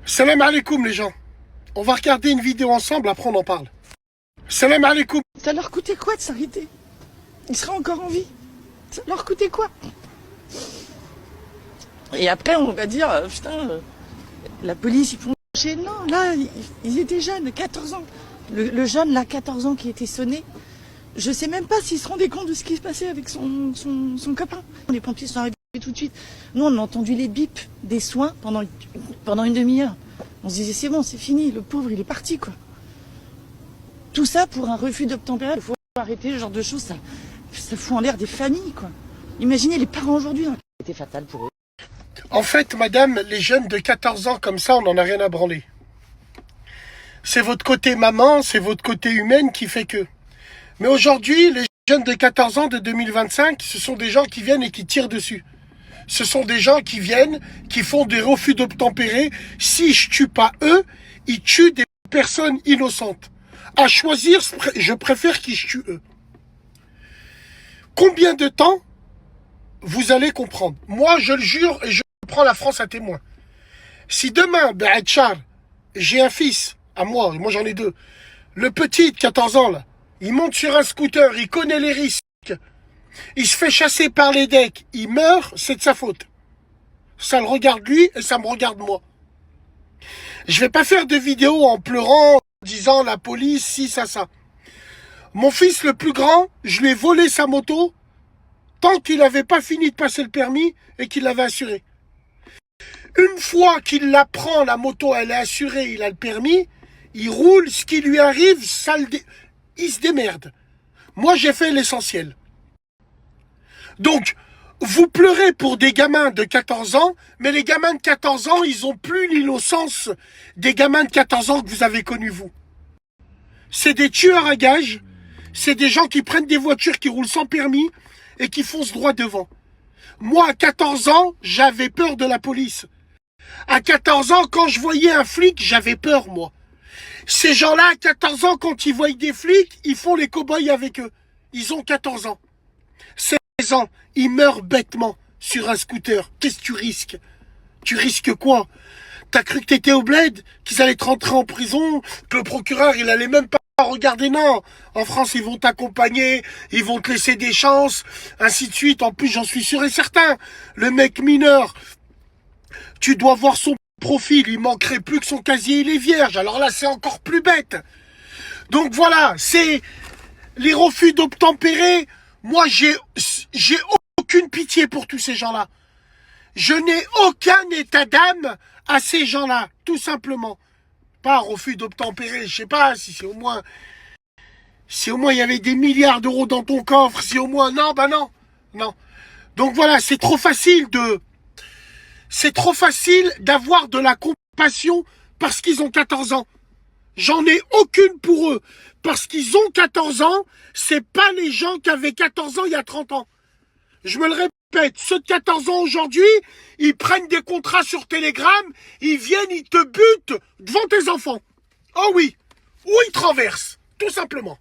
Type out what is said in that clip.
Salam alaikum les gens. On va regarder une vidéo ensemble, après on en parle. Salam alaikum. Ça leur coûtait quoi de s'arrêter? Ils seraient encore en vie. Ça leur coûtait quoi? Et après on va dire, putain, la police ils font chier. Non, là, ils étaient jeunes, 14 ans. Le jeune là, 14 ans qui était sonné, je sais même pas s'il se rendait compte de ce qui se passait avec son copain. Les pompiers sont arrivés tout de suite. Nous on a entendu les bips des soins pendant une demi-heure. On se disait c'est bon, c'est fini, le pauvre il est parti quoi. Tout ça pour un refus d'obtempérer. Il faut arrêter ce genre de choses, ça fout en l'air des familles quoi. Imaginez les parents aujourd'hui, hein. C'était fatal pour eux. En fait, madame, les jeunes de 14 ans comme ça, on n'en a rien à branler. C'est votre côté maman, c'est votre côté humaine qui fait que. Mais aujourd'hui, les jeunes de 14 ans de 2025, ce sont des gens qui viennent et qui tirent dessus. Ce sont des gens qui viennent, qui font des refus d'obtempérer. Si je tue pas eux, ils tuent des personnes innocentes. À choisir, je préfère qu'ils tuent eux. Combien de temps vous allez comprendre? Moi, je le jure, et je prends la France à témoin. Si demain, Be'adchar, j'ai un fils, à moi j'en ai deux, le petit de 14 ans, là, il monte sur un scooter, il connaît les risques, il se fait chasser par les decks, il meurt, c'est de sa faute. Ça le regarde lui et ça me regarde moi. Je vais pas faire de vidéo en pleurant, en disant la police, si, ça. Mon fils le plus grand, je lui ai volé sa moto tant qu'il n'avait pas fini de passer le permis et qu'il l'avait assuré. Une fois qu'il la prend, la moto, elle est assurée, il a le permis, il roule, ce qui lui arrive, il se démerde. Moi, j'ai fait l'essentiel. Donc, vous pleurez pour des gamins de 14 ans, mais les gamins de 14 ans, ils ont plus l'innocence des gamins de 14 ans que vous avez connus, vous. C'est des tueurs à gages, c'est des gens qui prennent des voitures qui roulent sans permis et qui foncent droit devant. Moi, à 14 ans, j'avais peur de la police. À 14 ans, quand je voyais un flic, j'avais peur, moi. Ces gens-là, à 14 ans, quand ils voient des flics, ils font les cow-boys avec eux. Ils ont 14 ans. 16 ans, ils meurent bêtement sur un scooter. Qu'est-ce que tu risques? Tu risques quoi? T'as cru que t'étais au bled? Qu'ils allaient te rentrer en prison? Que le procureur, il allait même pas regarder? Non. En France, ils vont t'accompagner, ils vont te laisser des chances, ainsi de suite. En plus, j'en suis sûr et certain. Le mec mineur, tu dois voir son profil, il manquerait plus que son casier, il est vierge. Alors là, c'est encore plus bête. Donc voilà, c'est les refus d'obtempérer. Moi, j'ai aucune pitié pour tous ces gens-là. Je n'ai aucun état d'âme à ces gens-là, tout simplement. Pas refus d'obtempérer, je sais pas, si au moins il y avait des milliards d'euros dans ton coffre, si au moins, non. Donc voilà, c'est trop facile d'avoir de la compassion parce qu'ils ont 14 ans. J'en ai aucune pour eux. Parce qu'ils ont 14 ans, c'est pas les gens qui avaient 14 ans il y a 30 ans. Je me le répète, ceux de 14 ans aujourd'hui, ils prennent des contrats sur Telegram, ils viennent, ils te butent devant tes enfants. Oh oui, ou ils te renversent, tout simplement.